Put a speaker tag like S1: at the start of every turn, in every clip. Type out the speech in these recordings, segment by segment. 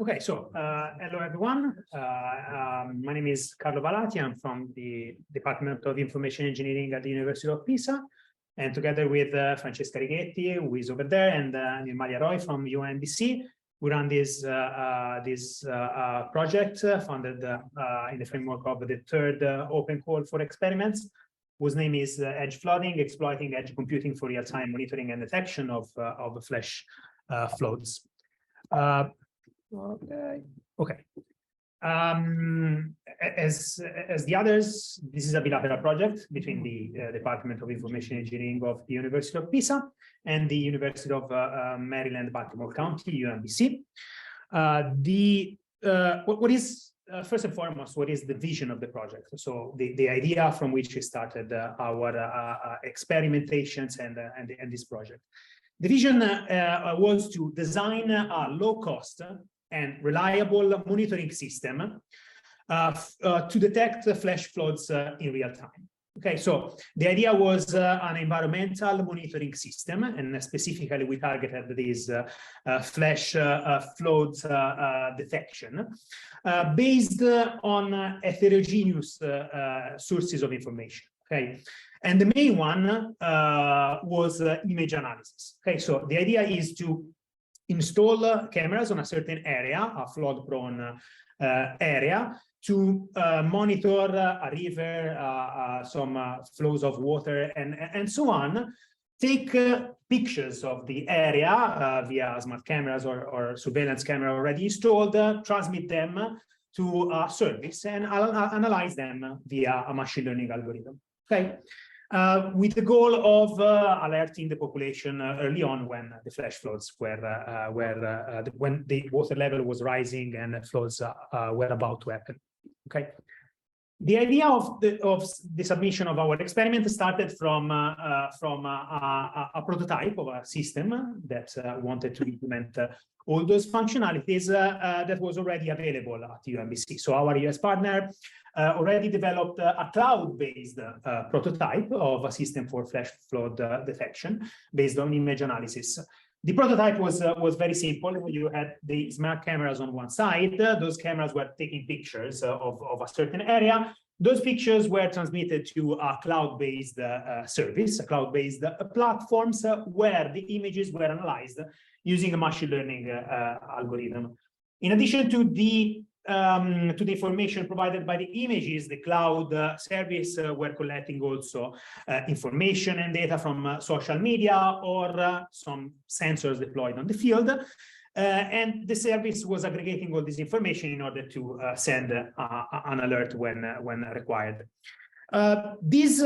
S1: Okay, so hello everyone. My name is Carlo Vallati. I'm from the Department of Information Engineering at the University of Pisa, and together with Francesca Righetti, who is over there, and Nirmalia Roy from UNBC, we run this project funded in the framework of the third open call for experiments, whose name is EdgeFlooding, exploiting edge computing for real-time monitoring and detection of flash floods. Okay. As the others, this is a bilateral project between the Department of Information Engineering of the University of Pisa and the University of Maryland, Baltimore County, UMBC. What is first and foremost, what is the vision of the project? So the idea from which we started our experimentations and this project. The vision was to design a low-cost and reliable monitoring system to detect flash floods in real time. Okay, so the idea was an environmental monitoring system, and specifically we targeted this flash floods detection based on heterogeneous sources of information. Okay. And the main one was image analysis. Okay, so the idea is to install cameras on a certain area, a flood-prone area, to monitor a river, some flows of water, and so on. Take pictures of the area via smart cameras or surveillance camera already installed, transmit them to a service, and analyze them via a machine learning algorithm. Okay. With the goal of alerting the population early on when the flash floods when the water level was rising and floods were about to happen. Okay. The idea of the submission of our experiment started from a prototype of a system that wanted to implement all those functionalities that was already available at UMBC. So our US partner already developed a cloud-based prototype of a system for flash flood detection based on image analysis. The prototype was very simple. You had the smart cameras on one side. Those cameras were taking pictures of a certain area. Those pictures were transmitted to a cloud-based service, a cloud-based platforms where the images were analyzed using a machine learning algorithm. In addition to the information provided by the images, the cloud service were collecting also information and data from social media or some sensors deployed on the field. And the service was aggregating all this information in order to send an alert when required. This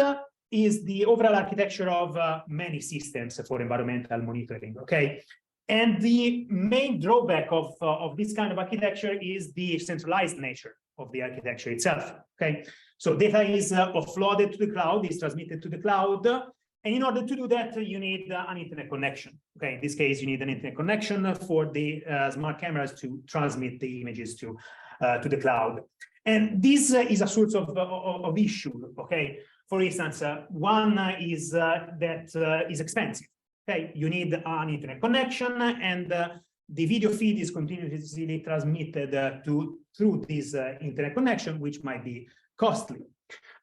S1: is the overall architecture of many systems for environmental monitoring, okay? And the main drawback of this kind of architecture is the centralized nature of the architecture itself, okay? So data is offloaded to the cloud, is transmitted to the cloud, and in order to do that, you need an internet connection, okay? In this case, you need an internet connection for the smart cameras to transmit the images to the cloud. And this is a sort of issue, okay? For instance, one is that is expensive. Okay, you need an internet connection, and the video feed is continuously transmitted through this internet connection, which might be costly.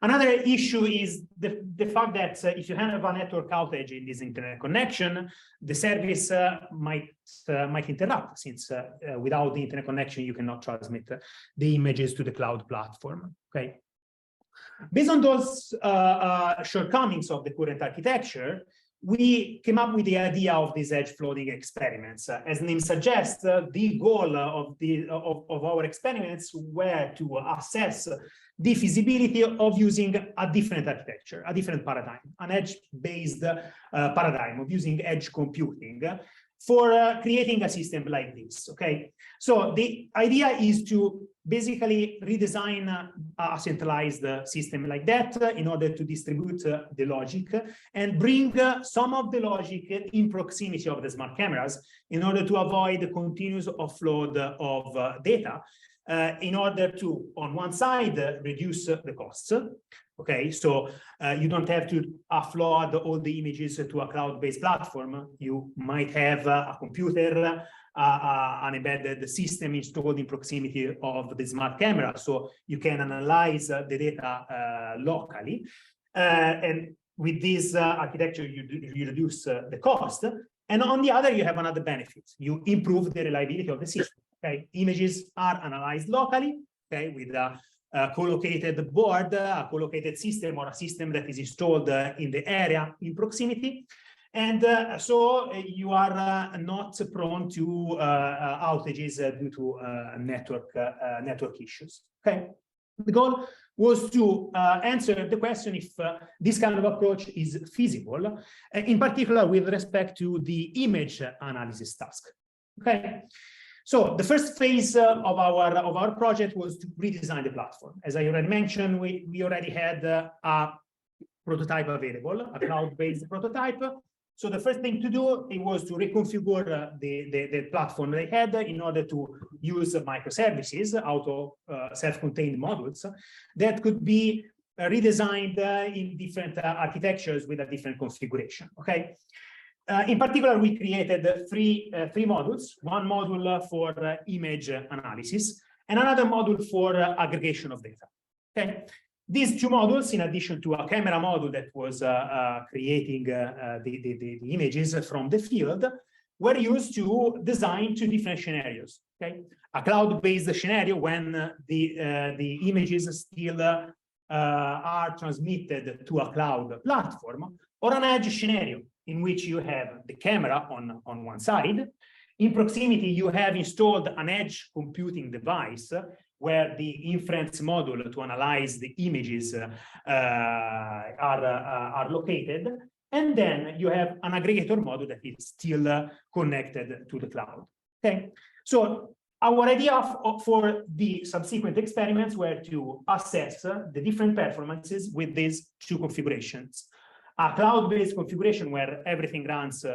S1: Another issue is the fact that if you have a network outage in this internet connection, the service might interrupt, since without the internet connection, you cannot transmit the images to the cloud platform. Okay. Based on those shortcomings of the current architecture, we came up with the idea of these edge flooding experiments. As the name suggests, the goal of our experiments were to assess the feasibility of using a different architecture, a different paradigm, an edge-based paradigm of using edge computing for creating a system like this, okay? So the idea is to basically redesign a centralized system like that in order to distribute the logic and bring some of the logic in proximity of the smart cameras in order to avoid the continuous offload of data in order to, on one side, reduce the costs. Okay, so you don't have to upload all the images to a cloud-based platform. You might have a computer an embedded system installed in proximity of the smart camera, so you can analyze the data locally. And with this architecture, you reduce the cost. And on the other, you have another benefit. You improve the reliability of the system. Okay, images are analyzed locally, okay, with a co-located board, a co-located system, or a system that is installed in the area in proximity. And so you are not prone to outages due to network issues. Okay, the goal was to answer the question if this kind of approach is feasible, in particular with respect to the image analysis task. Okay, so the first phase of our project was to redesign the platform. As I already mentioned, we already had a prototype available, a cloud-based prototype. So the first thing to do, it was to reconfigure the platform they had in order to use microservices out of self-contained modules that could be redesigned in different architectures with a different configuration. Okay. In particular, we created three modules: one module for image analysis and another module for aggregation of data. Okay. These two modules, in addition to a camera module that was creating the images from the field, were used to design two different scenarios. Okay, a cloud-based scenario when the images still are transmitted to a cloud platform, or an edge scenario in which you have the camera on one side. In proximity, you have installed an edge computing device where the inference module to analyze the images are located. And then you have an aggregator module that is still connected to the cloud. Okay, so our idea for the subsequent experiments were to assess the different performances with these two configurations: a cloud-based configuration where everything runs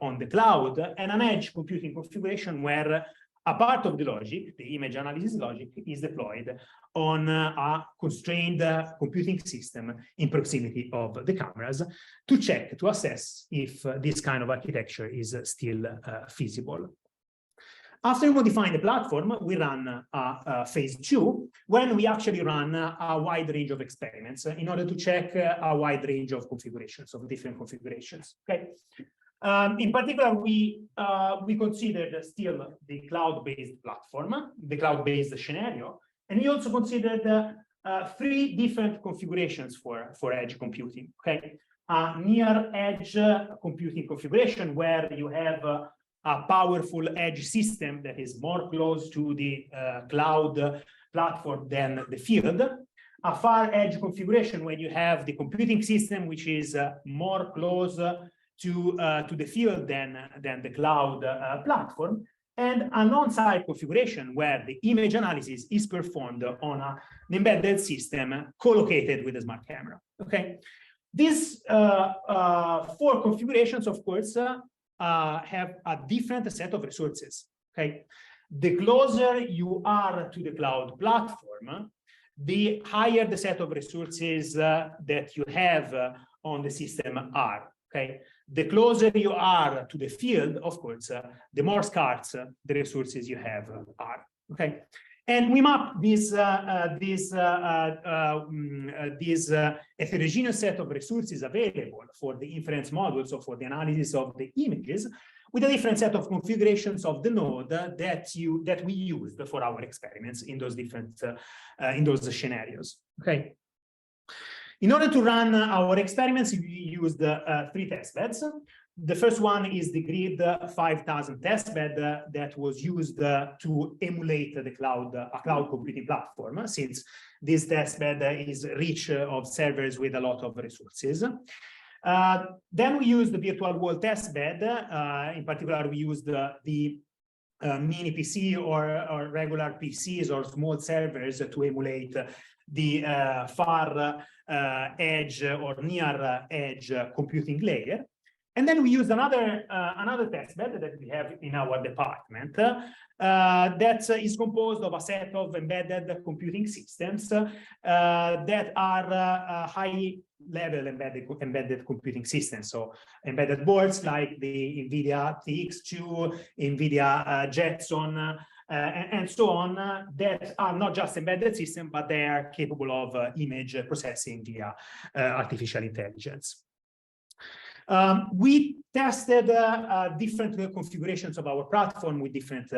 S1: on the cloud, and an edge computing configuration where a part of the logic, the image analysis logic, is deployed on a constrained computing system in proximity of the cameras to check, to assess if this kind of architecture is still feasible. After modifying the platform, we ran phase 2, when we actually ran a wide range of experiments in order to check a wide range of configurations, of different configurations. Okay. In particular, we considered still the cloud-based platform, the cloud-based scenario, and we also considered 3 different configurations for edge computing. Okay, a near edge computing configuration where you have a powerful edge system that is more close to the cloud platform than the field. A far edge configuration when you have the computing system which is more close to the field than the cloud platform, and an on-site configuration where the image analysis is performed on an embedded system co-located with a smart camera. Okay, these 4 configurations, of course, have a different set of resources. Okay, the closer you are to the cloud platform, the higher the set of resources that you have on the system are. Okay, the closer you are to the field, of course, the more scarce the resources you have are. Okay, and we map this heterogeneous set of resources available for the inference modules or for the analysis of the images with a different set of configurations of the node that we used for our experiments in those different in those scenarios. Okay. In order to run our experiments, we used 3 test beds. The first one is the Grid 5000 test bed that was used to emulate the a cloud computing platform, since this test bed is rich of servers with a lot of resources. Then we used the virtual world test bed. In particular, we used the mini PC or regular PCs or small servers to emulate the far edge or near edge computing layer. And then we used another testbed that we have in our department that is composed of a set of embedded computing systems that are high-level embedded computing systems. So embedded boards like the NVIDIA TX2, NVIDIA Jetson, and so on, that are not just embedded systems, but they are capable of image processing via artificial intelligence. We tested different configurations of our platform with different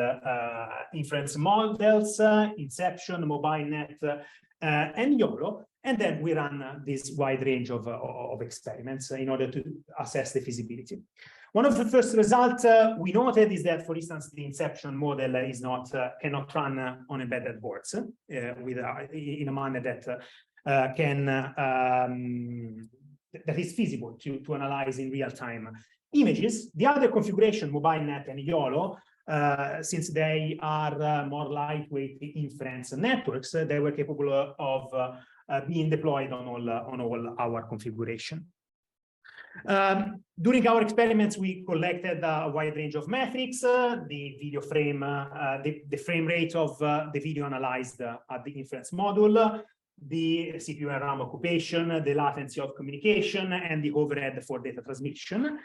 S1: inference models, Inception, MobileNet, and YOLO, and then we ran this wide range of experiments in order to assess the feasibility. One of the first results we noted is that, for instance, the Inception model is cannot run on embedded boards in a manner that that is feasible to analyze in real time images. The other configuration, MobileNet and YOLO, since they are more lightweight inference networks, they were capable of being deployed on all our configuration. During our experiments, we collected a wide range of metrics, the video frame, the frame rate of the video analyzed at the inference module, the CPU and RAM occupation, the latency of communication, and the overhead for data transmission.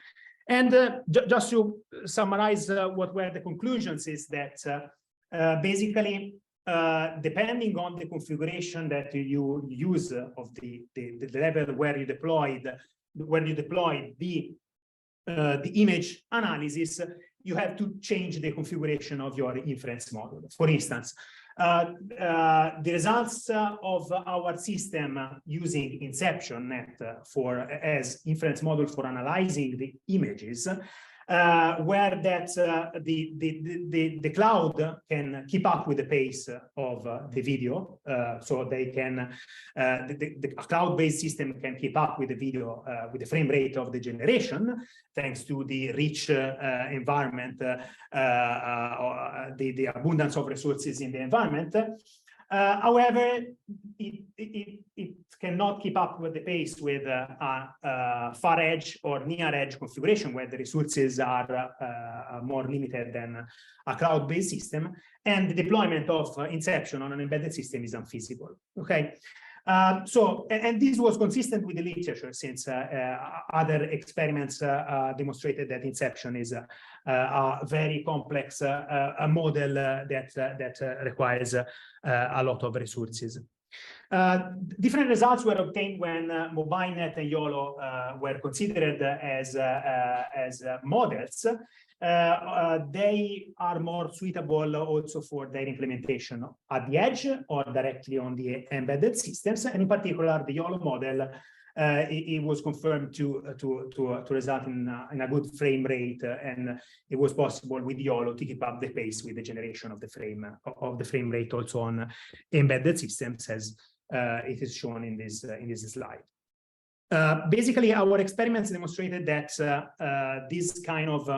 S1: And just to summarize what were the conclusions is that basically, depending on the configuration that you use of the level where you deployed the image analysis, you have to change the configuration of your inference model. For instance, the results of our system using Inception Net as inference model for analyzing the images where that the cloud can keep up with the pace of the video, so they can the cloud-based system can keep up with the video with the frame rate of the generation, thanks to the rich environment, the abundance of resources in the environment. However, it cannot keep up with the pace with a far edge or near edge configuration where the resources are more limited than a cloud-based system, and the deployment of Inception on an embedded system is unfeasible. Okay. And this was consistent with the literature, since other experiments demonstrated that Inception is a very complex model that requires a lot of resources. Different results were obtained when MobileNet and YOLO were considered as models. They are more suitable also for their implementation at the edge or directly on the embedded systems. And in particular, the YOLO model, it was confirmed to result in a good frame rate, and it was possible with YOLO to keep up the pace with the generation of the frame rate also on embedded systems, as it is shown in this slide. Basically, our experiments demonstrated that this kind of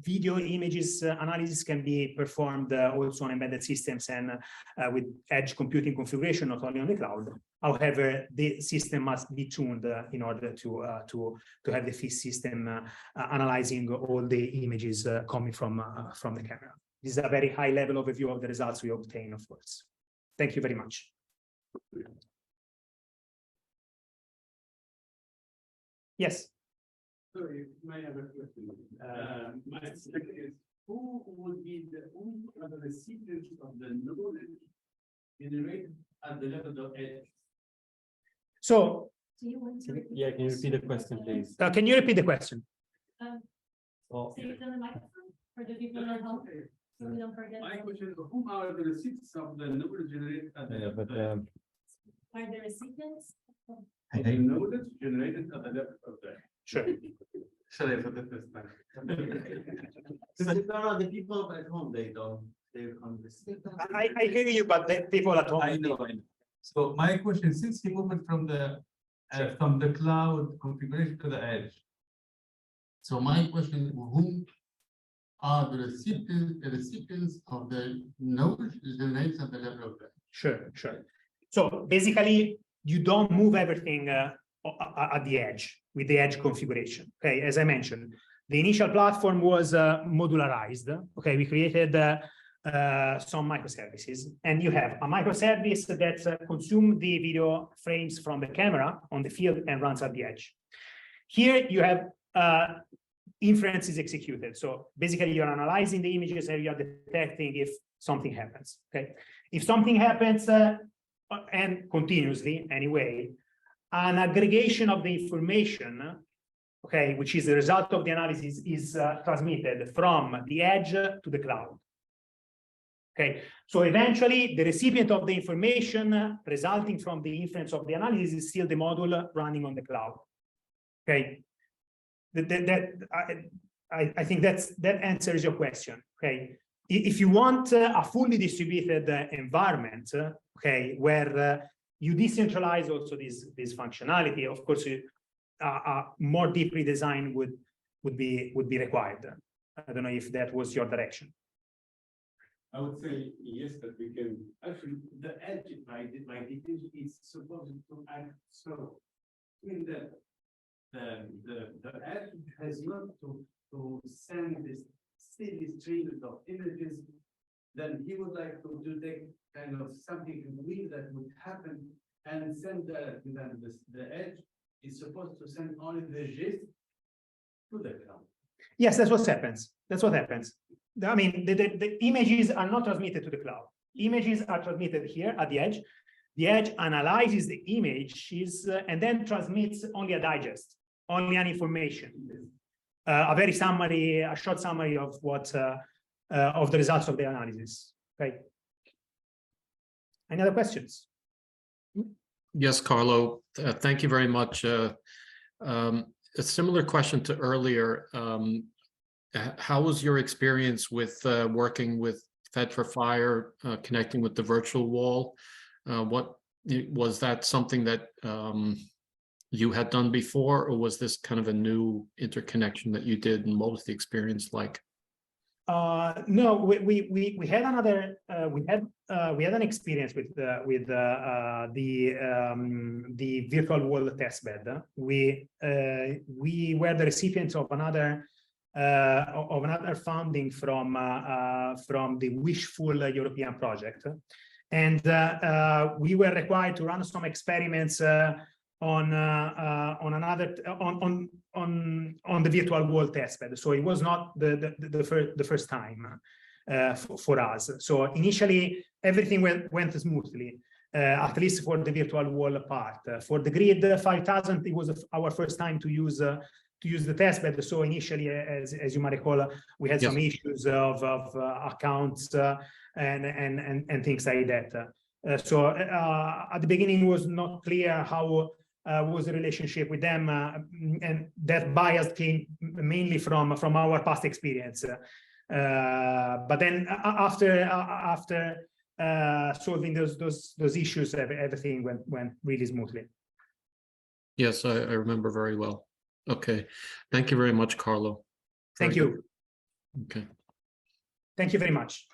S1: video images analysis can be performed also on embedded systems and with edge computing configuration, not only on the cloud. However, the system must be tuned in order to have the FIS system analyzing all the images coming from the camera. This is a very high level overview of the results we obtain, of course. Thank you very much. Yes.
S2: Sorry, I have a question. My question is, who are the recipients of the knowledge generated at the level of edge?
S1: So,
S3: can you repeat the question, please?
S1: Can you repeat the question?
S3: Say it on the microphone for the people at home, so we don't forget.
S2: My question is, whom are the recipients of the knowledge generated at the level of edge?
S3: Are the recipients?
S2: The knowledge generated at the level of edge.
S1: Sure.
S2: Shall I put it this time?
S4: The people at home, they understand.
S1: I hear you, but the people at home.
S2: I know. So my question, since you moved from the cloud configuration to the edge, so my question, whom are the recipients of the knowledge generated at the level of edge?
S1: Sure. So basically, you don't move everything at the edge with the edge configuration. Okay, as I mentioned, the initial platform was modularized. Okay, we created some microservices, and you have a microservice that consumes the video frames from the camera on the field and runs at the edge. Here you have inference is executed. So basically you're analyzing the images and you're detecting if something happens. Okay, if something happens and continuously anyway, an aggregation of the information, okay, which is the result of the analysis, is transmitted from the edge to the cloud. Okay, so eventually the recipient of the information resulting from the inference of the analysis is still the module running on the cloud. Okay, I think that answers your question. Okay, if you want a fully distributed environment, okay, where you decentralize also this functionality, of course, more deeply designed would be required. I don't know if that was your direction.
S4: I would say yes, that we can actually the edge by definition is supposed to act so. I mean the edge has not to send this steady stream of images. Then he would like to detect kind of something weird that would happen and send the edge is supposed to send only the gist to the cloud.
S1: Yes, that's what happens. That's what happens. I mean, the images are not transmitted to the cloud. Images are transmitted here at the edge. The edge analyzes the images and then transmits only a digest, only an information, a short summary of what of the results of the analysis. Okay. Any other questions?
S5: Yes, Carlo. Thank you very much. A similar question to earlier. How was your experience with working with Fed for Fire, connecting with the virtual wall? What was that something that you had done before, or was this kind of a new interconnection that you did? And what was the experience like?
S1: No, we had another we had an experience with the virtual wall testbed. We were the recipients of another funding from the Wishful European project, and we were required to run some experiments on the virtual wall testbed. So it was not the first time for us. So initially everything went smoothly, at least for the virtual wall part. For the grid 5000, it was our first time to use the testbed. So initially, as you might recall, we had some issues of accounts and things like that. So at the beginning, it was not clear how was the relationship with them, and that bias came mainly from our past experience. But then after solving those issues, everything went really smoothly.
S5: Yes, I remember very well. Okay, thank you very much, Carlo.
S1: Thank you.
S5: Okay.
S1: Thank you very much.